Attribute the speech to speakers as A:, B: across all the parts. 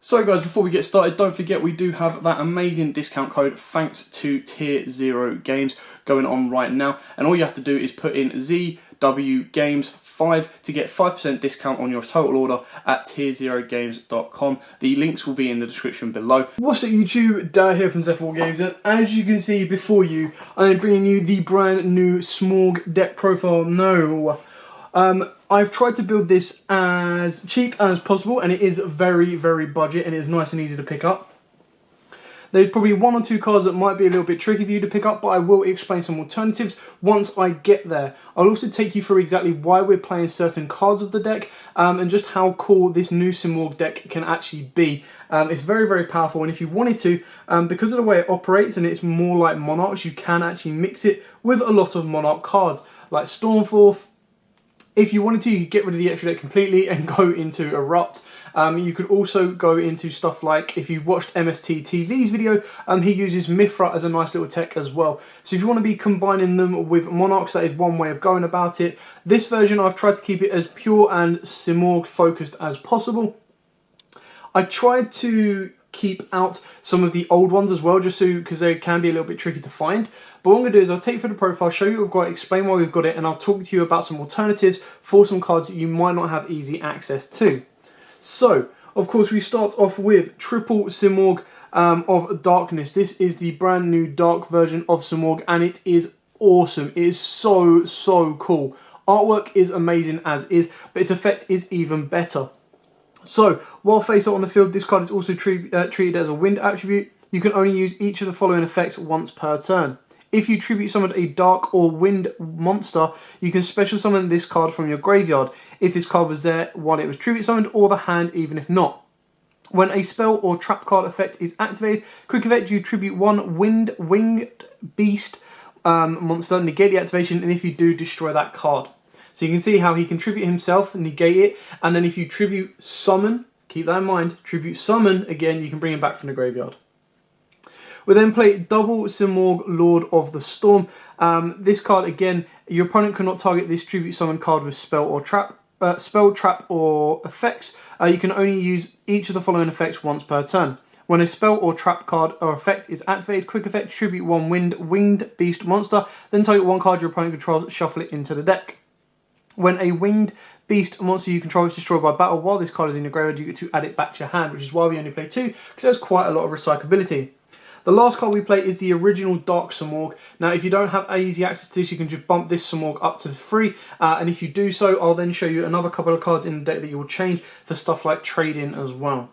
A: So guys, before we get started, don't forget we do have that amazing discount code thanks to Tier 0 Games going on right now. And all you have to do is put in ZWGames5 to get 5% discount on your total order at tier0games.com. The links will be in the description below. What's up YouTube, Dad here from Simorgh Games, and as you can see before you, I'm bringing you the brand new Simorgh deck profile. No. I've tried to build this as cheap as possible, and it is very, very budget, and it is nice and easy to pick up. There's probably one or two cards that might be a little bit tricky for you to pick up, but I will explain some alternatives once I get there. I'll also take you through exactly why we're playing certain cards of the deck, and just how cool this new Simorgh deck can actually be. It's very, very powerful, and if you wanted to, because of the way it operates and it's more like Monarchs, you can actually mix it with a lot of Monarch cards, like Stormforth. If you wanted to, you could get rid of the extra deck completely and go into Erupt. You could also go into stuff like, if you watched MST TV's video, he uses Mithra as a nice little tech as well. So if you want to be combining them with Monarchs, that is one way of going about it. This version, I've tried to keep it as pure and Simorgh focused as possible. I tried to keep out some of the old ones as well, just so, because they can be a little bit tricky to find. But what I'm going to do is I'll take you through the profile, show you what we've got, explain why we've got it, and I'll talk to you about some alternatives for some cards that you might not have easy access to. So, of course, we start off with Triple Simorgh of Darkness. This is the brand new dark version of Simorgh, and it is awesome. It is so, so cool. Artwork is amazing as is, but its effect is even better. So, while face out on the field, this card is also treated as a wind attribute. You can only use each of the following effects once per turn. If you tribute summon a dark or wind monster, you can special summon this card from your graveyard, if this card was there while it was tribute summoned, or the hand even if not. When a spell or trap card effect is activated, quick effect, you tribute one winged beast monster, negate the activation, and if you do, destroy that card. So you can see how he can tribute himself, negate it, and then if you tribute summon, keep that in mind, tribute summon again, you can bring him back from the graveyard. We then play Double Simorgh, Lord of the Storm. This card, again, your opponent cannot target this tribute summon card with spell, trap, or effects. You can only use each of the following effects once per turn. When a spell or trap card or effect is activated, quick effect, tribute one winged beast monster, then target one card your opponent controls, shuffle it into the deck. When a winged beast monster you control is destroyed by battle while this card is in your graveyard, you get to add it back to your hand, which is why we only play two, because there's quite a lot of recyclability. The last card we play is the original Dark Simorgh. Now, if you don't have easy access to this, you can just bump this Simorgh up to 3. And if you do so, I'll then show you another couple of cards in the deck that you will change for stuff like trading as well.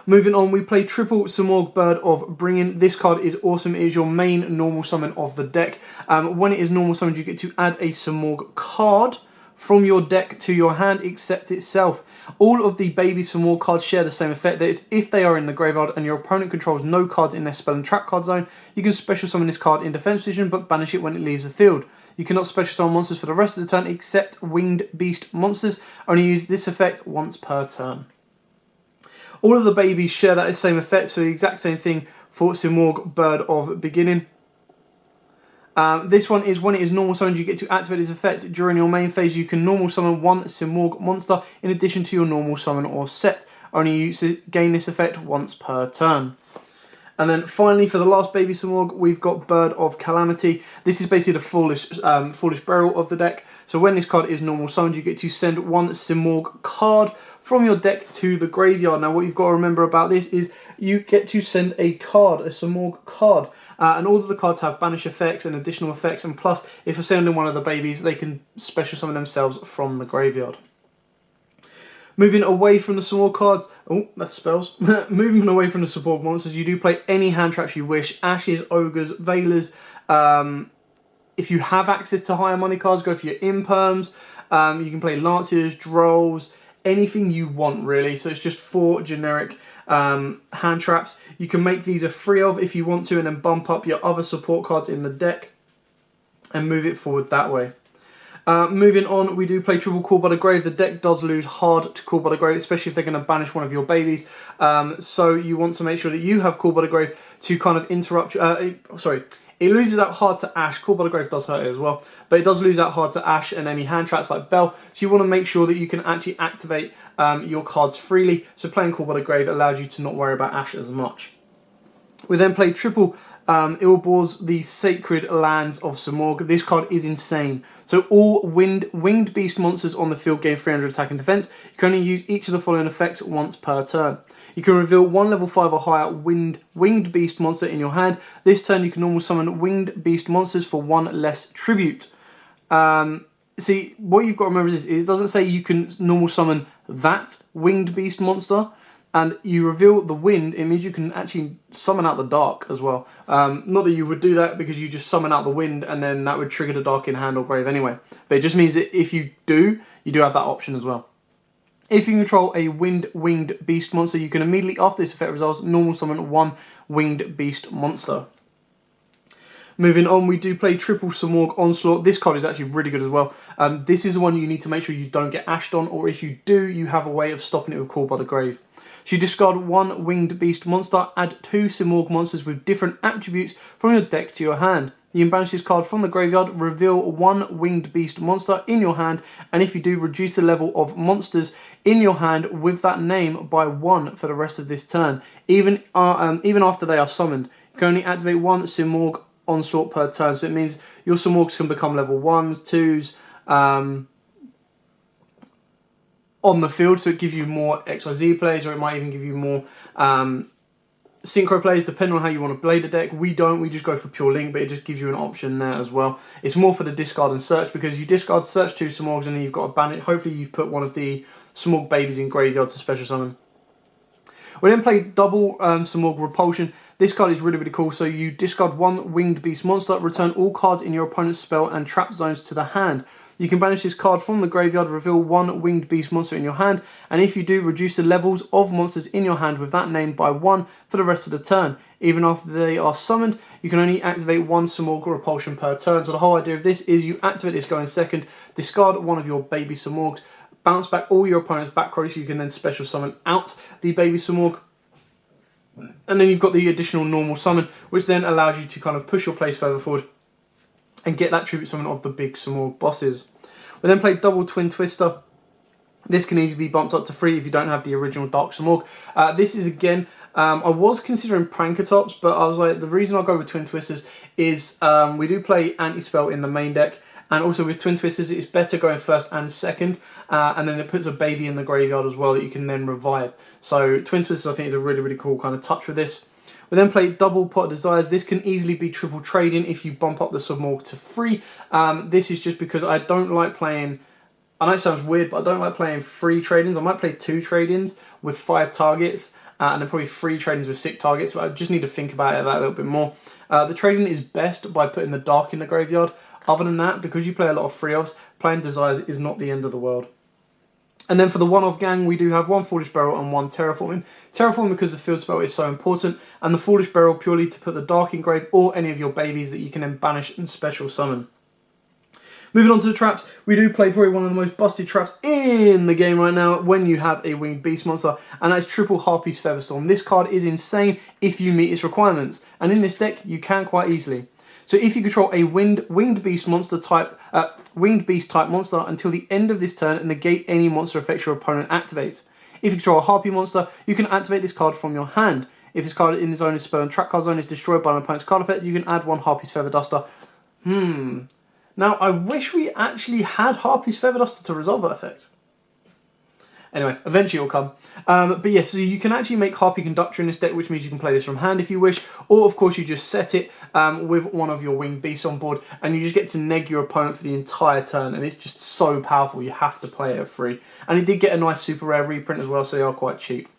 A: Moving on, we play Triple Simorgh, Bird of Bringing. This card is awesome. It is your main normal summon of the deck. When it is normal summoned, you get to add a Simorgh card from your deck to your hand, except itself. All of the baby Simorgh cards share the same effect. That is, if they are in the graveyard and your opponent controls no cards in their spell and trap card zone, you can special summon this card in defense position, but banish it when it leaves the field. You cannot special summon monsters for the rest of the turn, except winged beast monsters. Only use this effect once per turn. All of the babies share that same effect, so the exact same thing for Simorgh, Bird of Beginning. This one is when it is normal summoned, you get to activate this effect. During your main phase, you can normal summon one Simorgh monster in addition to your normal summon or set. Only gain this effect once per turn. And then finally, for the last baby Simorgh, we've got Bird of Calamity. This is basically the foolish burial of the deck. So when this card is normal summoned, you get to send one Simorgh card from your deck to the graveyard. Now, what you've got to remember about this is you get to send a card, a Simorgh card. And all of the cards have banish effects and additional effects, and plus, if you're sending one of the babies, they can special summon themselves from the graveyard. Moving away from the Simorgh cards, oh, that's spells. Moving away from the Simorgh monsters, you do play any hand traps you wish, Ashes, Ogres, Veilers. If you have access to higher money cards, go for your Imperms. You can play Lanciers, Drolls, anything you want really, so it's just 4 generic hand traps. You can make these a 3 of if you want to, and then bump up your other support cards in the deck and move it forward that way. Moving on, we do play Triple Call by the Grave. The deck does lose hard to Call by the Grave, especially if they're going to banish one of your babies. So you want to make sure that you have Call by the Grave to kind of It loses out hard to Ash. Call by the Grave does hurt it as well, but it does lose out hard to Ash and any hand traps like Bell, so you want to make sure that you can actually activate your cards freely, so playing Call by the Grave allows you to not worry about Ash as much. We then play triple Ilbor's the Sacred Lands of Simorgh. This card is insane. So all winged beast monsters on the field gain 300 attack and defense. You can only use each of the following effects once per turn. You can reveal one level 5 or higher winged beast monster in your hand. This turn you can normal summon winged beast monsters for 1 less tribute. See, what you've got to remember is it doesn't say you can normal summon that winged beast monster, and you reveal the wind. It means you can actually summon out the dark as well. Not that you would do that because you just summon out the wind and then that would trigger the dark in hand or grave anyway. But it just means that if you do have that option as well. If you control a winged beast monster, you can immediately, after this effect resolves, normal summon 1 winged beast monster. Moving on, we do play triple Simorgh Onslaught. This card is actually really good as well. This is the one you need to make sure you don't get ashed on, or if you do, you have a way of stopping it with Call by the Grave. So you discard 1 winged beast monster, add 2 Simorgh monsters with different attributes from your deck to your hand. You can banish this card from the graveyard, reveal 1 winged beast monster in your hand, and if you do, reduce the level of monsters in your hand with that name by 1 for the rest of this turn. Even after they are summoned, you can only activate 1 Simorgh Onslaught per turn, so it means your Simorghs can become level 1s, 2s, on the field, so it gives you more XYZ plays, or it might even give you more synchro plays, depending on how you want to play the deck. We just go for pure link, but it just gives you an option there as well. It's more for the discard and search, because you discard, search 2 Simorghs, and then you've got to ban it. Hopefully you've put one of the Simorgh babies in graveyard to special summon. We then play double Simorgh Repulsion. This card is really, really cool. So you discard 1 winged beast monster, return all cards in your opponent's spell and trap zones to the hand. You can banish this card from the graveyard, reveal 1 winged beast monster in your hand, and if you do, reduce the levels of monsters in your hand with that name by 1 for the rest of the turn. Even after they are summoned, you can only activate 1 Simorgh Repulsion per turn. So the whole idea of this is you activate this guy in second, discard one of your baby Simorghs, bounce back all your opponent's back row, so you can then special summon out the baby Simorgh. And then you've got the additional normal summon, which then allows you to kind of push your plays further forward and get that tribute summon of the big Simorgh bosses. We then play double Twin Twister. This can easily be bumped up to 3 if you don't have the original Dark Simorgh. This is, again, I was considering Prankatops, but I was like, the reason I'll go with Twin Twisters is we do play Anti-Spell in the main deck, and also with Twin Twisters it's better going first and second, and then it puts a baby in the graveyard as well that you can then revive. So Twin Twisters I think is a really, really cool kind of touch with this. We then play double Pot of Desires. This can easily be triple trading if you bump up the Simorgh to 3. This is just because I don't like playing, I know it sounds weird, but I don't like playing 3 trade-ins. I might play 2 trade-ins with 5 targets, and then probably 3 trade-ins with 6 targets, but I just need to think about it that a little bit more. The trading is best by putting the Dark in the graveyard. Other than that, because you play a lot of 3-offs, playing Desires is not the end of the world. And then for the one-off gang, we do have 1 Foolish Burial and 1 Terraforming. Terraforming because the field spell is so important, and the Foolish Burial purely to put the Dark in grave or any of your babies that you can then banish and special summon. Moving on to the traps, we do play probably one of the most busted traps in the game right now when you have a winged beast monster, and that's triple Harpy's Featherstorm. This card is insane if you meet its requirements, and in this deck you can quite easily. So if you control a winged beast type monster until the end of this turn and negate any monster effects your opponent activates. If you control a Harpy monster, you can activate this card from your hand. If this card in the zone is spell and trap card zone is destroyed by an opponent's card effect, you can add 1 Harpy's Feather Duster. Now I wish we actually had Harpy's Feather Duster to resolve that effect. Anyway, eventually it'll come. But yes, so you can actually make Harpy Conductor in this deck, which means you can play this from hand if you wish, or of course you just set it with one of your winged beasts on board, and you just get to neg your opponent for the entire turn, and it's just so powerful, you have to play it at 3. And it did get a nice super rare reprint as well, so they are quite cheap.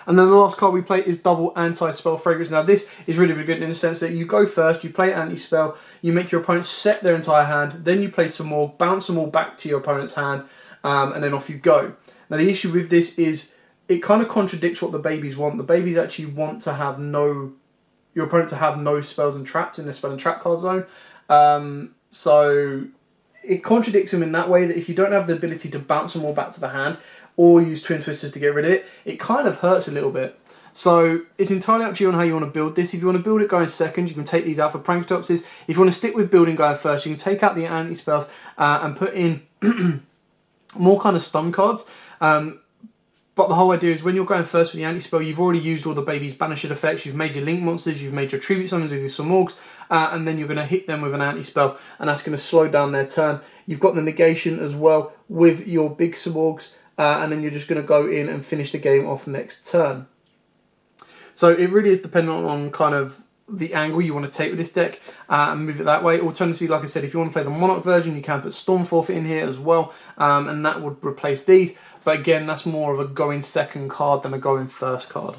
A: And then the last card we play is double Anti-Spell Fragrance. Now this is really, really good in the sense that you go first, you play Anti-Spell, you make your opponent set their entire hand, then you play some more, bounce them all back to your opponent's hand, and then off you go. Now the issue with this is it kind of contradicts what the babies want. The babies actually want to have your opponent to have no spells and traps in their spell and trap card zone. So it contradicts them in that way that if you don't have the ability to bounce them all back to the hand or use Twin Twisters to get rid of it, it kind of hurts a little bit. So it's entirely up to you on how you want to build this. If you want to build it going second, you can take these out for Prankotopsis. If you want to stick with building going first, you can take out the anti-spells and put in more kind of stun cards. But the whole idea is when you're going first with the anti-spell, you've already used all the baby's banished effects, you've made your link monsters, you've made your tribute summons with your Simorghs, and then you're going to hit them with an anti-spell, and that's going to slow down their turn. You've got the negation as well with your big Simorghs, and then you're just going to go in and finish the game off next turn. So it really is dependent on kind of the angle you want to take with this deck and move it that way. Alternatively, like I said, if you want to play the Monarch version, you can put Stormforth in here as well, and that would replace these. But again, that's more of a going second card than a going first card.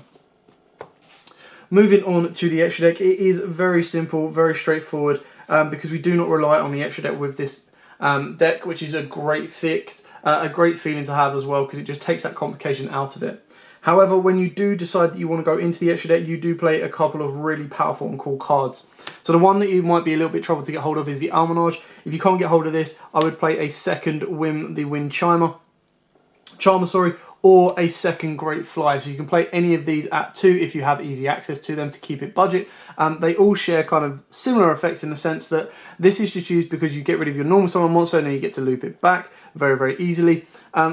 A: Moving on to the extra deck, it is very simple, very straightforward, because we do not rely on the extra deck with this deck, which is a great feeling to have as well, because it just takes that complication out of it. However, when you do decide that you want to go into the extra deck, you do play a couple of really powerful and cool cards. So the one that you might be a little bit troubled to get hold of is the Almanage. If you can't get hold of this, I would play a second Whim the Wind Charmer, or a second Great Fly. So you can play any of these at 2 if you have easy access to them to keep it budget. They all share kind of similar effects in the sense that this is just used because you get rid of your normal summon monster and then you get to loop it back very, very easily.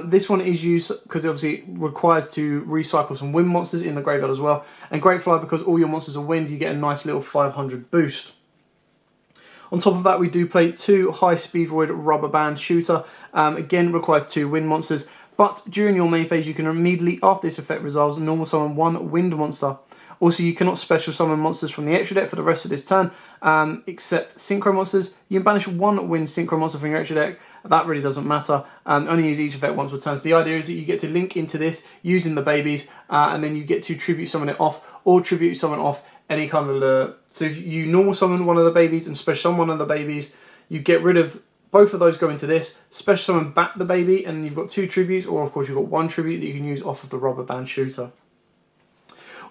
A: This one is used because obviously it requires to recycle some wind monsters in the graveyard as well. And Great Fly, because all your monsters are wind, you get a nice little 500 boost. On top of that, we do play 2 High Speed Void Rubber Band Shooter. Again, requires 2 wind monsters. But during your main phase, you can immediately, after this effect resolves, normal summon 1 wind monster. Also, you cannot special summon monsters from the extra deck for the rest of this turn, except synchro monsters. You can banish 1 wind synchro monster from your extra deck. That really doesn't matter. Only use each effect once per turn. So the idea is that you get to link into this using the babies, and then you get to tribute summon it off, or tribute summon off any kind of lure. So if you normal summon one of the babies and special summon one of the babies, you get rid of both of those, go into this, special summon back the baby, and you've got 2 tributes, or of course you've got 1 tribute that you can use off of the Rubber Band Shooter.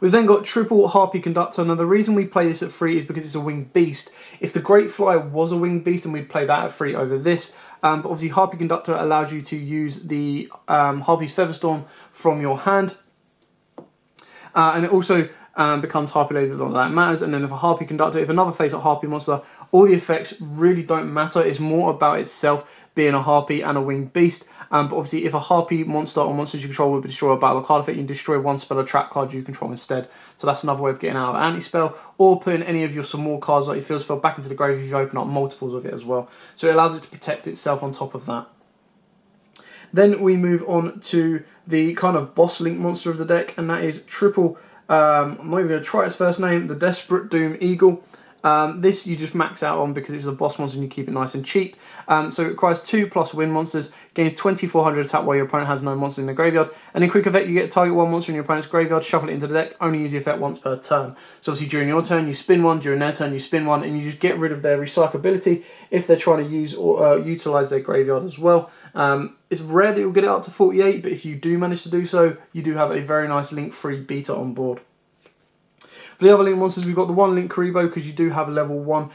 A: We've then got triple Harpy Conductor. Now the reason we play this at 3 is because it's a winged beast. If the Great Fly was a winged beast, then we'd play that at 3 over this. But obviously Harpy Conductor allows you to use the Harpy's Featherstorm from your hand. And it also becomes Harpy Lady that matters. And then if a Harpy Conductor, if another face a Harpy monster, all the effects really don't matter. It's more about itself being a Harpy and a winged beast. But obviously if a Harpy monster or monsters you control will destroy a battle card effect, you can destroy 1 spell or trap card you control instead. So that's another way of getting out of anti-spell, or putting any of your some more cards like your field spell back into the grave if you open up multiples of it as well. So it allows it to protect itself on top of that. Then we move on to the kind of boss link monster of the deck, and that is triple, I'm not even going to try its first name, the Desperate Doom Eagle. This you just max out on because it's a boss monster and you keep it nice and cheap. So it requires 2+ wind monsters, gains 2400 attack while your opponent has no monsters in the graveyard, and in quick effect you get to target 1 monster in your opponent's graveyard, shuffle it into the deck, only use the effect once per turn. So obviously during your turn you spin 1, during their turn you spin 1, and you just get rid of their recyclability if they're trying to use or utilise their graveyard as well. It's rare that you'll get it up to 48, but if you do manage to do so, you do have a very nice link-free beta on board. For the other link monsters, we've got the 1 Link Karibo, because you do have a level 1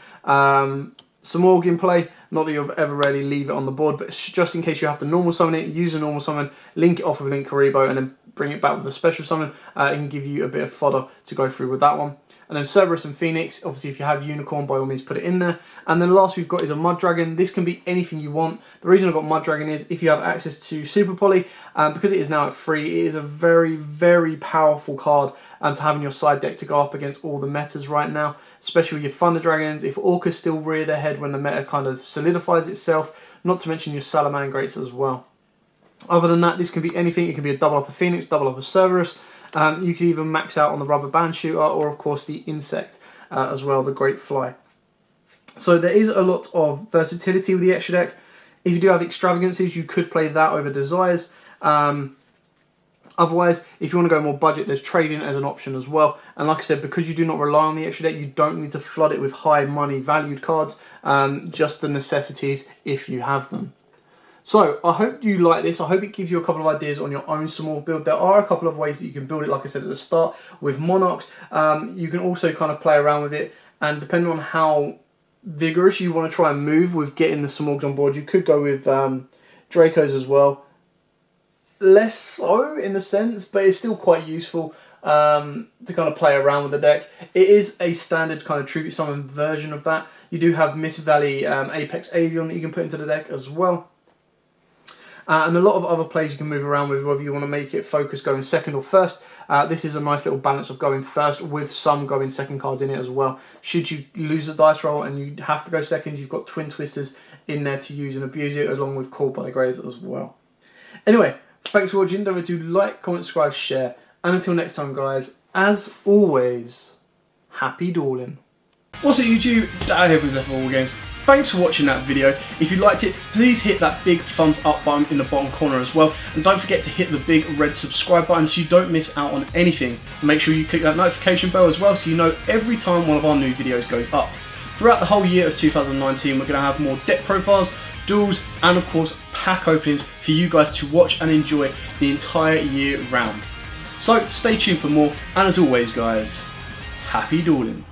A: Simorgh in play. Not that you'll ever really leave it on the board, but just in case you have to normal summon it, use a normal summon, link it off with Link Karibo, and then bring it back with a special summon. It can give you a bit of fodder to go through with that one. And then Cerberus and Phoenix, obviously if you have Unicorn, by all means put it in there. And then last we've got is a Mud Dragon. This can be anything you want. The reason I've got Mud Dragon is if you have access to Super Poly, because it is now at 3, it is a very, very powerful card to have in your side deck to go up against all the metas right now, especially with your Thunder Dragons. If Orcas still rear their head when the meta kind of solidifies itself, not to mention your Salamangrates as well. Other than that, this can be anything. It can be a double up of Phoenix, double up of Cerberus. You can even max out on the Rubber Band Shooter, or of course the insect as well, the Great Fly. So there is a lot of versatility with the extra deck. If you do have extravagances, you could play that over Desires. Otherwise, if you want to go more budget, there's trading as an option as well. And like I said, because you do not rely on the extra deck, you don't need to flood it with high money valued cards, just the necessities if you have them. So, I hope you like this. I hope it gives you a couple of ideas on your own small build. There are a couple of ways that you can build it, like I said at the start, with Monarchs. You can also kind of play around with it, and depending on how vigorous you want to try and move with getting the Simorghs on board, you could go with Dracos as well. Less so, in a sense, but it's still quite useful. to kind of play around with the deck. It is a standard kind of tribute summon version of that. You do have Miss Valley Apex Avion that you can put into the deck as well. And a lot of other plays you can move around with, whether you want to make it focus going second or first. This is a nice little balance of going first with some going second cards in it as well. Should you lose a dice roll and you have to go second, you've got Twin Twisters in there to use and abuse it, along with Core Body Grades as well. Anyway, thanks for watching. Don't forget to like, comment, subscribe, share. And until next time, guys, as always, happy dueling. What's up, YouTube? Dad here from ZF4Games. Thanks for watching that video. If you liked it, please hit that big thumbs up button in the bottom corner as well. And don't forget to hit the big red subscribe button so you don't miss out on anything. Make sure you click that notification bell as well so you know every time one of our new videos goes up. Throughout the whole year of 2019, we're going to have more deck profiles, duels, and of course pack openings for you guys to watch and enjoy the entire year round. So stay tuned for more, and as always guys, happy dueling.